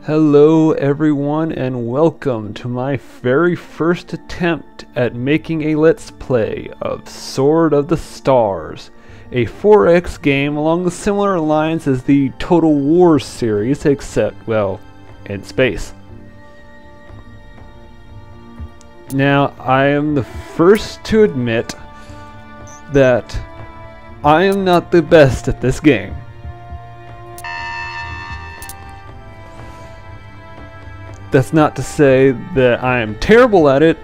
Hello everyone and welcome to my very first attempt at making a Let's Play of Sword of the Stars, a 4X game along the similar lines as the Total War series, except, well, in space. Now, I am the first to admit that I am not the best at this game. That's not to say that I am terrible at it,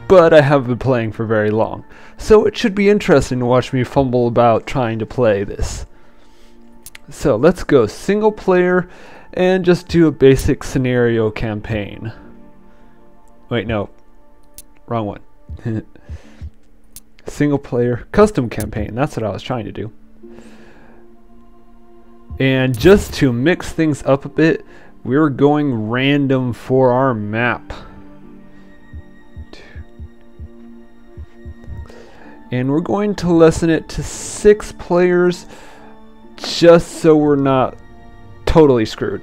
but I haven't been playing for very long. So it should be interesting to watch me fumble about trying to play this. So let's go single player and just do a basic scenario campaign. Wait, no. Wrong one. Single player custom campaign. That's what I was trying to do. And just to mix things up a bit, we're going random for our map. And we're going to lessen it to 6 players just so we're not totally screwed.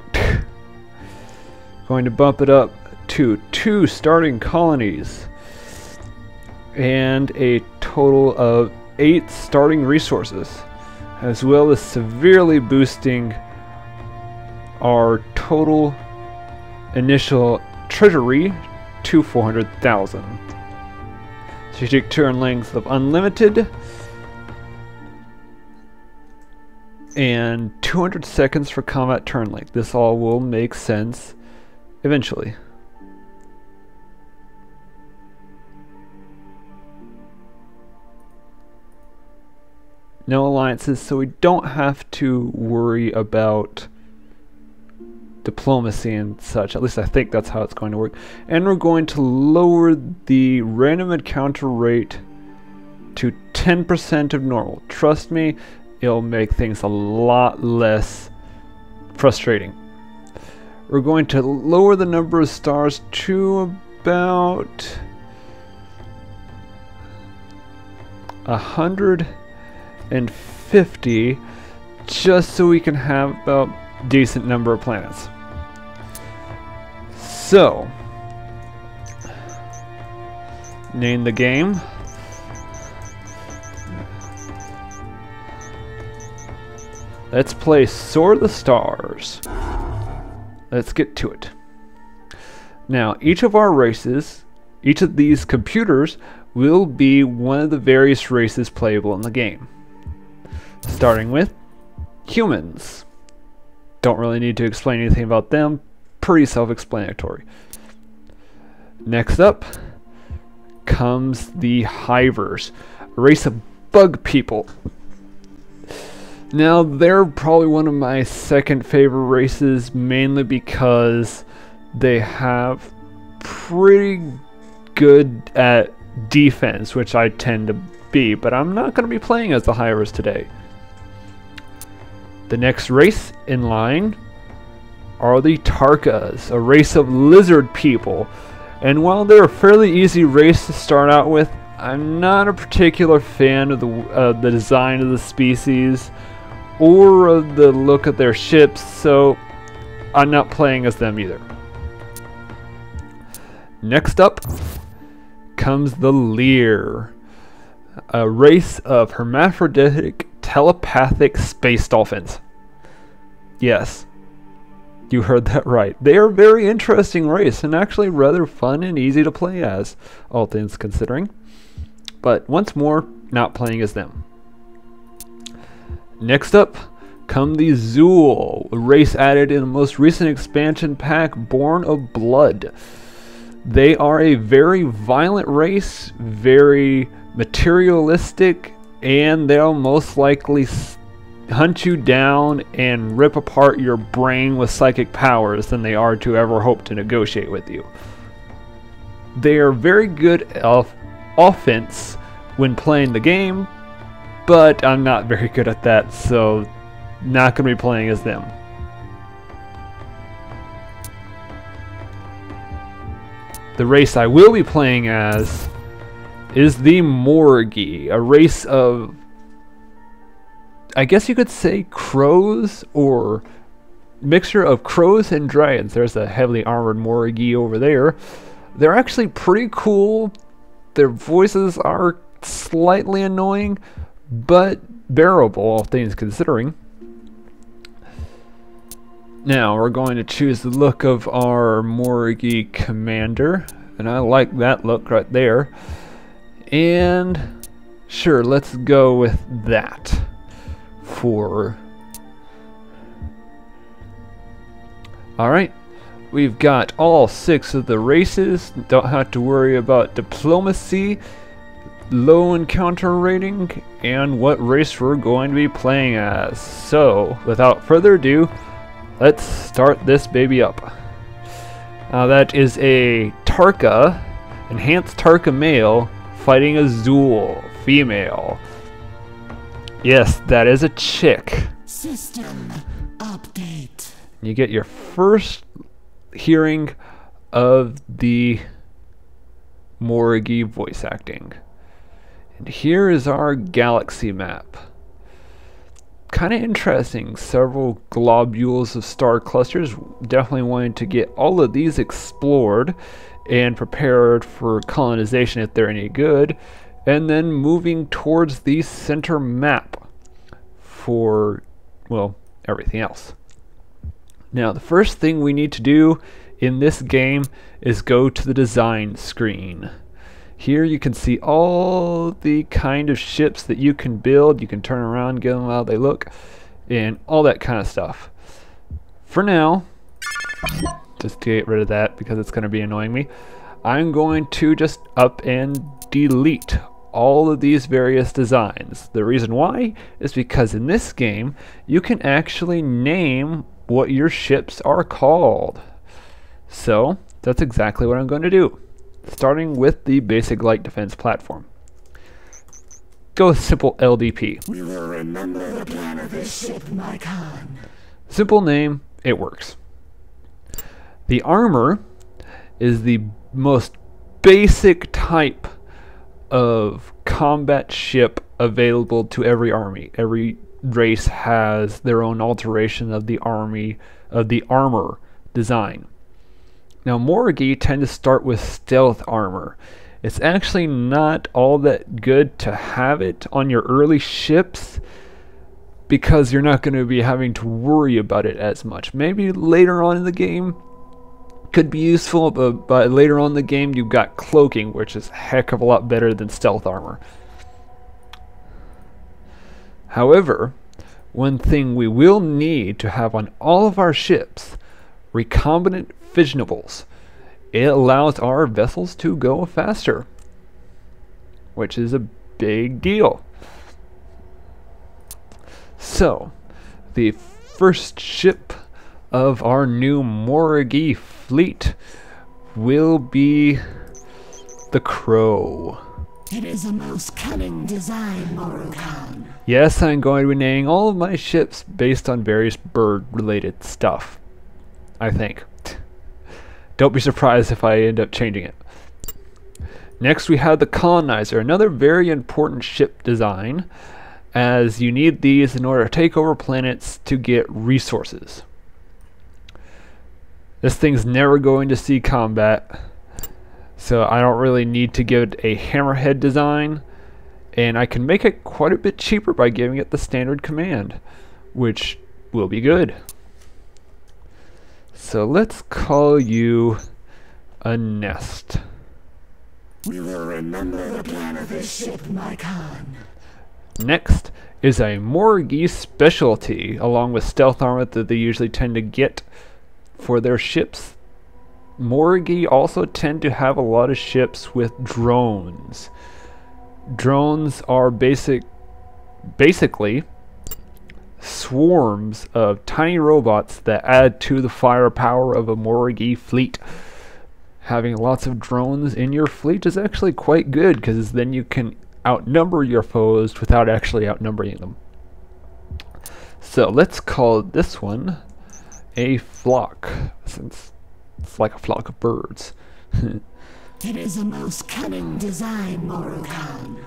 Going to bump it up to 2 starting colonies and a total of 8 starting resources, as well as severely boosting our total initial treasury to 400,000. Strategic turn length of unlimited and 200 seconds for combat turn length. This all will make sense eventually. No alliances, so we don't have to worry about diplomacy and such. At least I think that's how it's going to work. And we're going to lower the random encounter rate to 10% of normal. Trust me, it'll make things a lot less frustrating. We're going to lower the number of stars to about 150, just so we can have about decent number of planets. So, name the game. Let's play Sword of the Stars. Let's get to it. Now, each of our races, each of these computers, will be one of the various races playable in the game. Starting with humans. Don't really need to explain anything about them. Pretty self-explanatory. Next up comes the Hivers, a race of bug people. Now, they're probably one of my second favorite races, mainly because they have pretty good at defense, which I tend to be, but I'm not going to be playing as the Hivers today. The next race in line are the Tarkas, a race of lizard people. And while they're a fairly easy race to start out with, I'm not a particular fan of the design of the species or of the look of their ships, so I'm not playing as them either. Next up comes the Lear, a race of hermaphroditic telepathic space dolphins. Yes, you heard that right. They are a very interesting race and actually rather fun and easy to play as, all things considering. But once more, not playing as them. Next up come the Zool, a race added in the most recent expansion pack, Born of Blood. They are a very violent race, very materialistic, and they'll most likely hunt you down and rip apart your brain with psychic powers than they are to ever hope to negotiate with you. They are very good at offense when playing the game, but I'm not very good at that, so not going to be playing as them. The race I will be playing as is the Morgi, a race of, I guess you could say, crows or mixture of crows and dragons. There's a heavily armored Moragi over there. They're actually pretty cool. Their voices are slightly annoying, but bearable, all things considering. Now we're going to choose the look of our Moragi commander, and I like that look right there. And sure, let's go with that for... Alright, we've got all 6 of the races. Don't have to worry about diplomacy, low encounter rating, and what race we're going to be playing as. So, without further ado, let's start this baby up. That is a Tarka, enhanced Tarka male, fighting a Zool female. Yes, that is a chick. System update. You get your first hearing of the Moragi voice acting. And here is our galaxy map. Kind of interesting. Several globules of star clusters. Definitely wanting to get all of these explored and prepared for colonization if they're any good. And then moving towards the center map for, well, everything else. Now, the first thing we need to do in this game is go to the design screen. Here you can see all the kind of ships that you can build. You can turn around, get them how they look, and all that kind of stuff. For now, just to get rid of that because it's going to be annoying me, I'm going to just up and delete all of these various designs. The reason why is because in this game, you can actually name what your ships are called. So that's exactly what I'm going to do, starting with the basic light defense platform. Go with simple LDP. We will remember the plan of this ship, my Khan. Simple name, it works. The armor is the most basic type of combat ship available to every army. Every race has their own alteration of the armor design. Now, Moragi tend to start with stealth armor. It's actually not all that good to have it on your early ships because you're not going to be having to worry about it as much. Maybe later on in the game could be useful, but later on in the game you've got cloaking, which is a heck of a lot better than stealth armor. However, one thing we will need to have on all of our ships, recombinant fissionables. It allows our vessels to go faster, which is a big deal. So, the first ship of our new Moragi fleet will be the Crow. It is a most cunning design, Morukan. Yes, I'm going to be naming all of my ships based on various bird-related stuff, I think. Don't be surprised if I end up changing it. Next we have the Colonizer, another very important ship design, as you need these in order to take over planets to get resources. This thing's never going to see combat, so I don't really need to give it a hammerhead design, and I can make it quite a bit cheaper by giving it the standard command, which will be good. So let's call you a Nest. We will remember the plan of this ship, my Khan. Next is a Moragi specialty, along with stealth armor that they usually tend to get for their ships. Moragi also tend to have a lot of ships with drones. Drones are basically swarms of tiny robots that add to the firepower of a Moragi fleet. Having lots of drones in your fleet is actually quite good, because then you can outnumber your foes without actually outnumbering them. So let's call this one a flock, since it's like a flock of birds. It is a most cunning design, Morukan.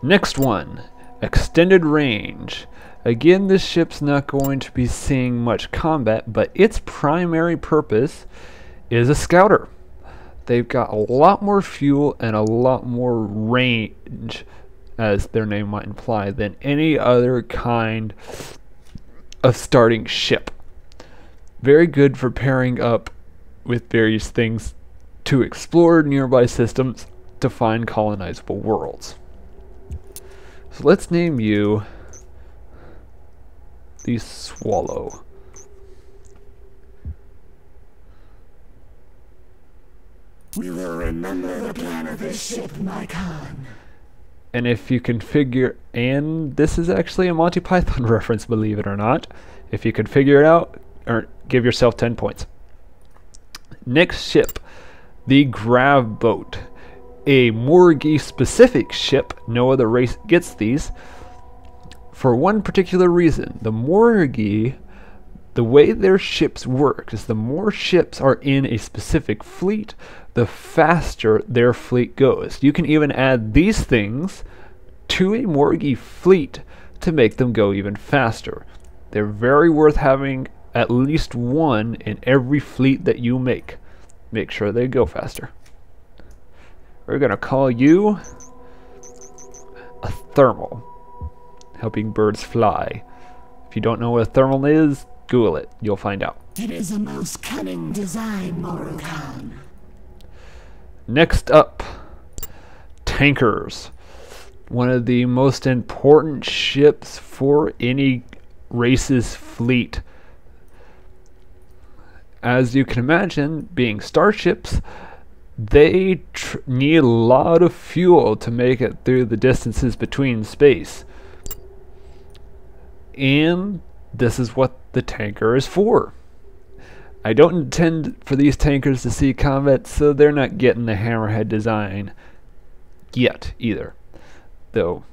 Next one, extended range. Again, this ship's not going to be seeing much combat, but its primary purpose is a scouter. They've got a lot more fuel and a lot more range, as their name might imply, than any other kind of starting ship. Very good for pairing up with various things to explore nearby systems to find colonizable worlds. So let's name you the Swallow. We will remember the plan of this ship, Mycon. And if you can figure, and this is actually a Monty Python reference, believe it or not, if you can figure it out, or give yourself 10 points. Next ship, the Grav Boat. A Morgi specific ship, no other race gets these, for one particular reason. The Morgi, the way their ships work is the more ships are in a specific fleet, the faster their fleet goes. You can even add these things to a Morgi fleet to make them go even faster. They're very worth having at least one in every fleet that you make. Make sure they go faster. We're gonna call you a thermal, helping birds fly. If you don't know what a thermal is, Google it. You'll find out. It is a most cunning design, Moroccan. Next up, tankers. One of the most important ships for any race's fleet. As you can imagine, being starships, they need a lot of fuel to make it through the distances between space. And this is what the tanker is for. I don't intend for these tankers to see combat, so they're not getting the hammerhead design yet either. Though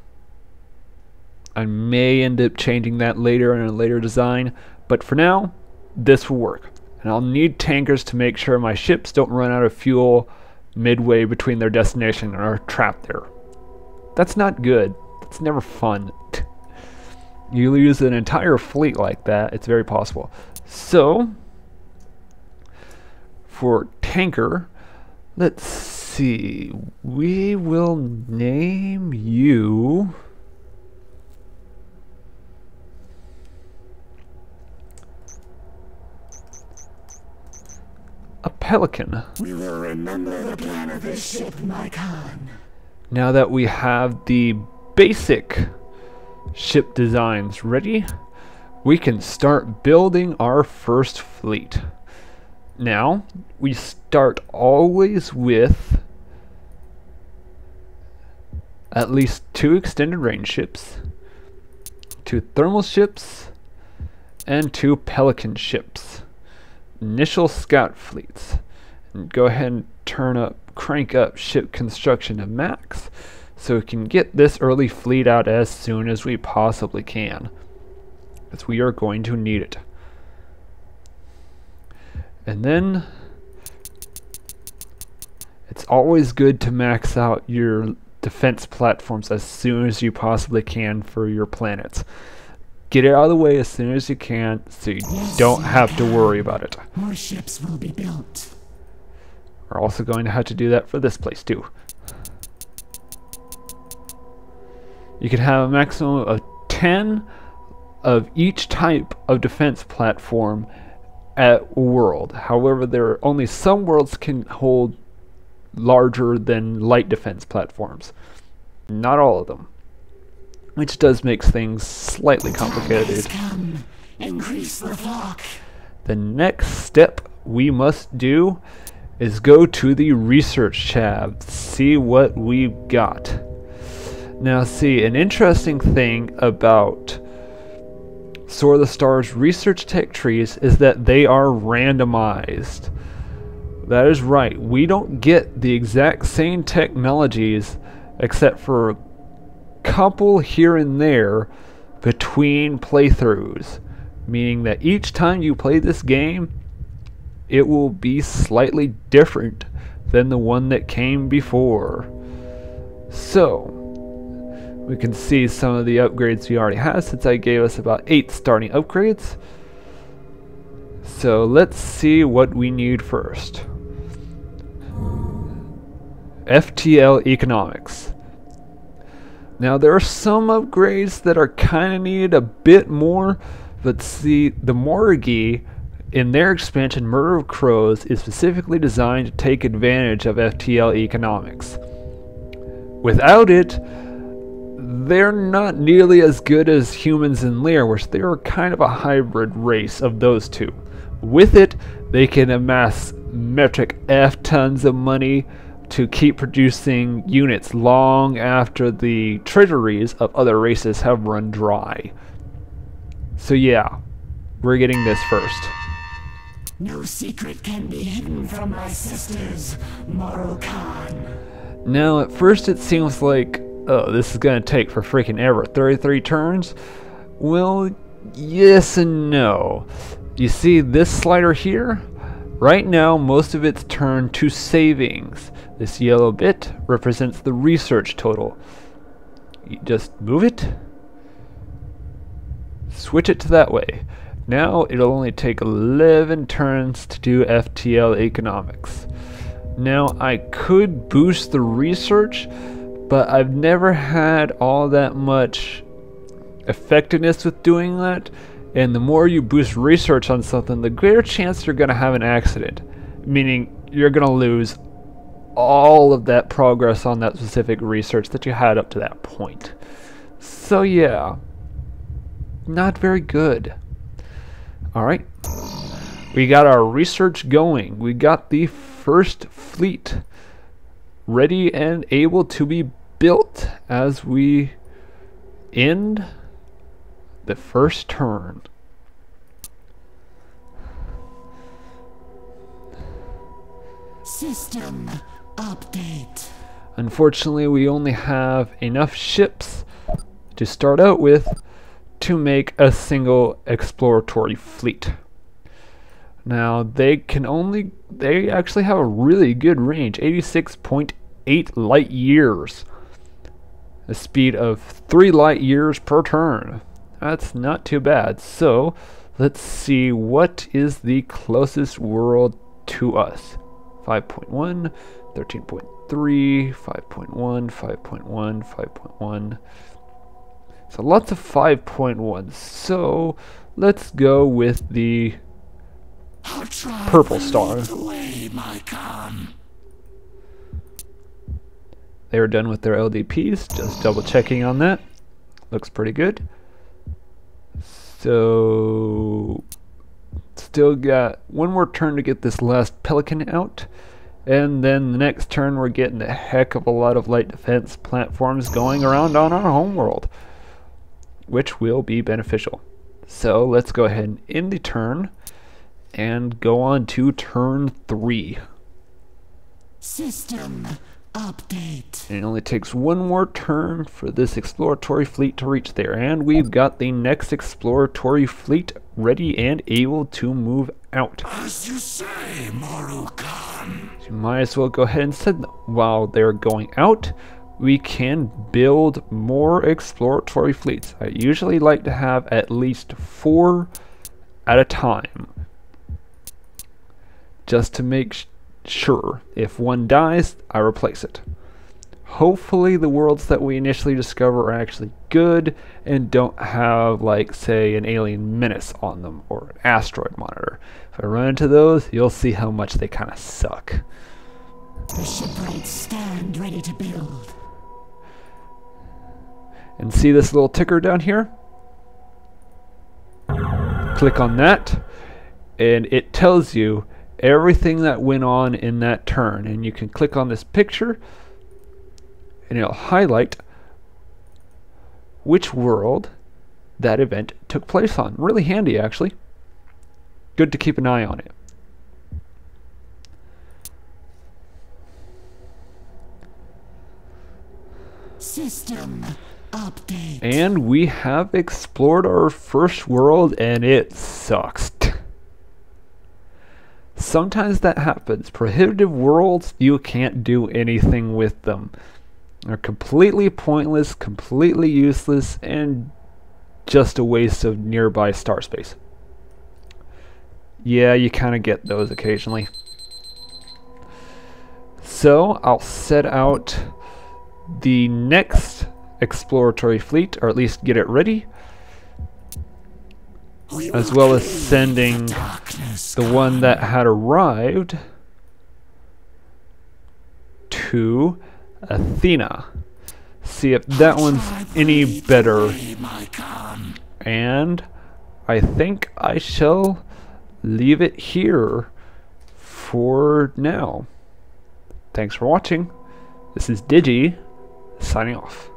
I may end up changing that later in a later design, but for now, this will work. And I'll need tankers to make sure my ships don't run out of fuel midway between their destination and are trapped there. That's not good. That's never fun. You lose an entire fleet like that, it's very possible. So, for tanker, let's see. We will name you a Pelican. We will remember the plan of this ship, Mycon. Now that we have the basic ship designs ready, we can start building our first fleet. Now, we start always with at least 2 extended range ships, 2 thermal ships, and 2 Pelican ships. Initial scout fleets. And go ahead and crank up ship construction to max, so we can get this early fleet out as soon as we possibly can, as we are going to need it. And then it's always good to max out your defense platforms as soon as you possibly can for your planets. Get it out of the way as soon as you can so you don't have to worry about it. More ships will be built. We're also going to have to do that for this place too. You can have a maximum of 10 of each type of defense platform at world. However, there are only some worlds can hold larger than light defense platforms. Not all of them, which does make things slightly complicated. Come, increase the flock. The next step we must do is go to the research tab, see what we've got. Now see, an interesting thing about Sword of the Stars research tech trees is that they are randomized. That is right, we don't get the exact same technologies except for a couple here and there between playthroughs, meaning that each time you play this game, it will be slightly different than the one that came before. So, We can see some of the upgrades we already have since I gave us about 8 starting upgrades. So let's see what we need first. FTL Economics. Now there are some upgrades that are kind of needed a bit more, but see, the Morgi in their expansion Murder of Crows is specifically designed to take advantage of FTL Economics. Without it, they're not nearly as good as humans in Lear, which they are kind of a hybrid race of those two. With it, they can amass metric F tons of money to keep producing units long after the treasuries of other races have run dry. So yeah, we're getting this first. No secret can be hidden from my sisters, Moral Khan. Now at first it seems like, oh, this is gonna take for freaking ever, 33 turns? Well, yes and no. You see this slider here? Right now most of it's turned to savings. This yellow bit represents the research total. You just move it, switch it to that way. Now it'll only take 11 turns to do FTL Economics. Now I could boost the research, but I've never had all that much effectiveness with doing that, and the more you boost research on something, the greater chance you're going to have an accident, meaning you're going to lose all of that progress on that specific research that you had up to that point. So yeah, not very good. Alright, we got our research going. We got the first fleet ready and able to be built as we end the first turn. System update. Unfortunately, we only have enough ships to start out with to make a single exploratory fleet. Now they actually have a really good range, 86.8 light years, a speed of 3 light years per turn. That's not too bad. So let's see what is the closest world to us. 5.1, 13.3, 5.1, 5.1, 5.1. So lots of 5.1. So let's go with the purple star. They were done with their LDPs, just double checking on that. Looks pretty good. So still got one more turn to get this last Pelican out, and then the next turn we're getting a heck of a lot of light defense platforms going around on our homeworld, which will be beneficial. So let's go ahead and end the turn and go on to turn 3. System update. And it only takes one more turn for this exploratory fleet to reach there, and we've got the next exploratory fleet ready and able to move out. As you say, Moral Khan. So you might as well go ahead and send them. While they're going out, we can build more exploratory fleets. I usually like to have at least 4 at a time, just to make sure if one dies, I replace it. Hopefully the worlds that we initially discover are actually good and don't have, like, say, an alien menace on them or an asteroid monitor. If I run into those, you'll see how much they kind of suck. The shipwrights stand ready to build. And see this little ticker down here? Click on that, and it tells you everything that went on in that turn. And you can click on this picture, and it'll highlight which world that event took place on. Really handy, actually. Good to keep an eye on it. System update. And we have explored our first world, and it sucks. Sometimes that happens. Prohibitive worlds, you can't do anything with them. are completely pointless, completely useless, and just a waste of nearby star space. Yeah, you kind of get those occasionally. So I'll set out the next exploratory fleet, or at least get it ready, as well as sending the one that had arrived to Athena. See if that one's any better. And I think I shall leave it here for now. Thanks for watching. This is Digi, signing off.